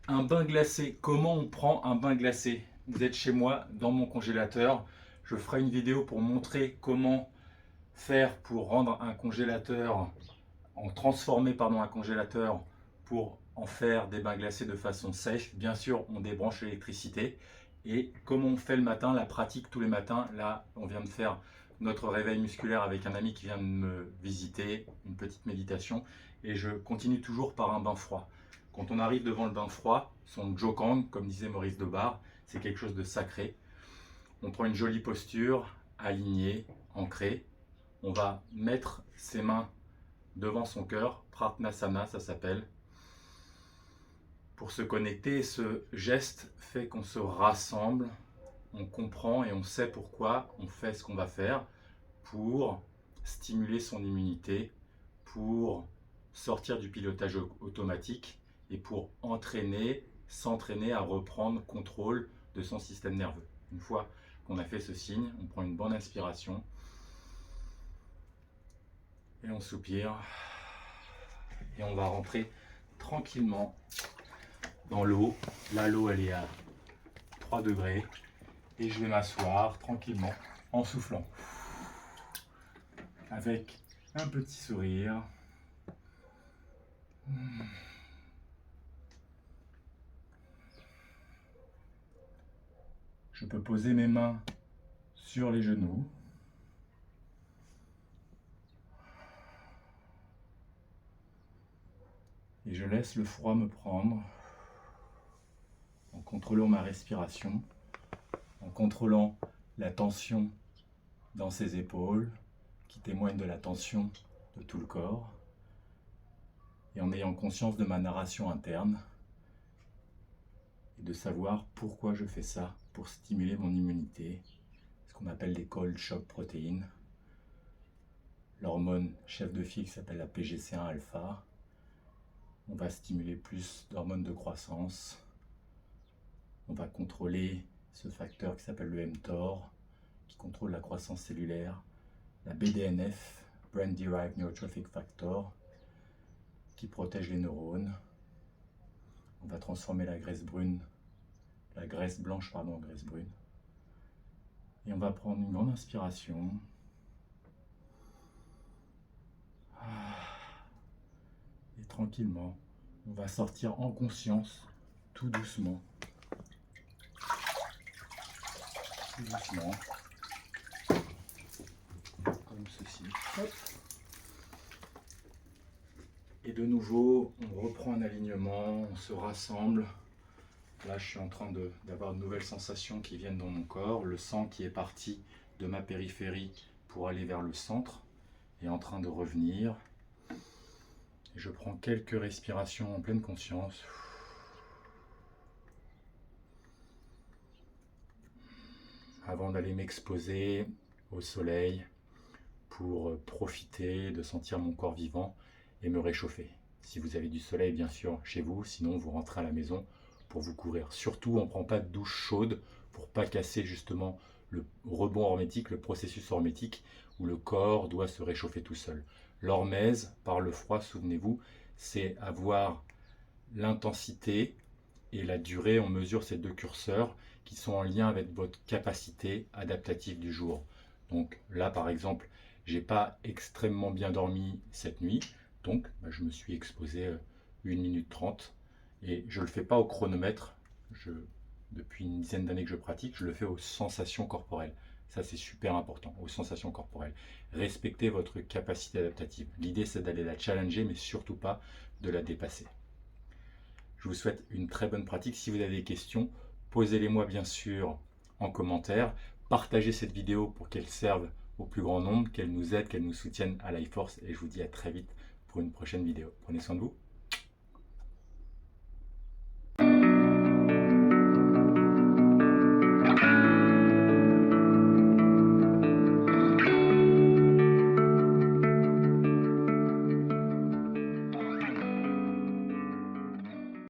Un bain glacé. Comment on prend un bain glacé? Vous êtes chez moi, dans mon congélateur. Je ferai une vidéo pour montrer comment faire pour rendre un congélateur, transformer pardon, un congélateur pour en faire des bains glacés de façon sèche. Bien sûr, on débranche l'électricité. Et comment on fait le matin, la pratique tous les matins. Là, on vient de faire notre réveil musculaire avec un ami qui vient de me visiter, une petite méditation. Et je continue toujours par un bain froid. Quand on arrive devant le bain froid, son Jokang, comme disait Maurice Debar, c'est quelque chose de sacré. On prend une jolie posture, alignée, ancrée. On va mettre ses mains devant son cœur, Pratnasana ça s'appelle, pour se connecter. Ce geste fait qu'on se rassemble, on comprend et on sait pourquoi on fait ce qu'on va faire pour stimuler son immunité, pour sortir du pilotage automatique et pour s'entraîner à reprendre contrôle de son système nerveux. Une fois qu'on a fait ce signe, on prend une bonne inspiration et on soupire et on va rentrer tranquillement dans l'eau. Là, l'eau elle est à 3 degrés et je vais m'asseoir tranquillement en soufflant avec un petit sourire. Je peux poser mes mains sur les genoux. Et je laisse le froid me prendre en contrôlant ma respiration, en contrôlant la tension dans ses épaules qui témoigne de la tension de tout le corps et en ayant conscience de ma narration interne et de savoir pourquoi je fais ça pour stimuler mon immunité, ce qu'on appelle les cold shock protéines, l'hormone chef de file qui s'appelle la PGC1 alpha. On va stimuler plus d'hormones de croissance. On va contrôler ce facteur qui s'appelle le mTOR, qui contrôle la croissance cellulaire, la BDNF, Brain Derived Neurotrophic Factor, qui protège les neurones. On va transformer la graisse blanche en graisse brune. Et on va prendre une grande inspiration. Et tranquillement, on va sortir en conscience, tout doucement. Tout doucement. Comme ceci. Hop. Et de nouveau, on reprend un alignement, on se rassemble. Là, je suis en train d'avoir de nouvelles sensations qui viennent dans mon corps. Le sang qui est parti de ma périphérie pour aller vers le centre est en train de revenir. Et je prends quelques respirations en pleine conscience. Avant d'aller m'exposer au soleil pour profiter de sentir mon corps vivant et me réchauffer. Si vous avez du soleil, bien sûr, chez vous, sinon vous rentrez à la maison pour vous couvrir. Surtout, on ne prend pas de douche chaude pour pas casser justement le rebond hormétique, le processus hormétique où le corps doit se réchauffer tout seul. L'hormèse, par le froid, souvenez-vous, c'est avoir l'intensité et la durée. On mesure ces deux curseurs qui sont en lien avec votre capacité adaptative du jour. Donc là, par exemple, j'ai pas extrêmement bien dormi cette nuit, donc je me suis exposé 1 minute 30 et je le fais pas au chronomètre. Depuis une dizaine d'années que je pratique, je le fais aux sensations corporelles. Ça, c'est super important, aux sensations corporelles. Respectez votre capacité adaptative. L'idée, c'est d'aller la challenger, mais surtout pas de la dépasser. Je vous souhaite une très bonne pratique. Si vous avez des questions, posez-les-moi bien sûr en commentaire. Partagez cette vidéo pour qu'elle serve au plus grand nombre, qu'elle nous aide, qu'elle nous soutienne à LifeForce. Et je vous dis à très vite pour une prochaine vidéo. Prenez soin de vous.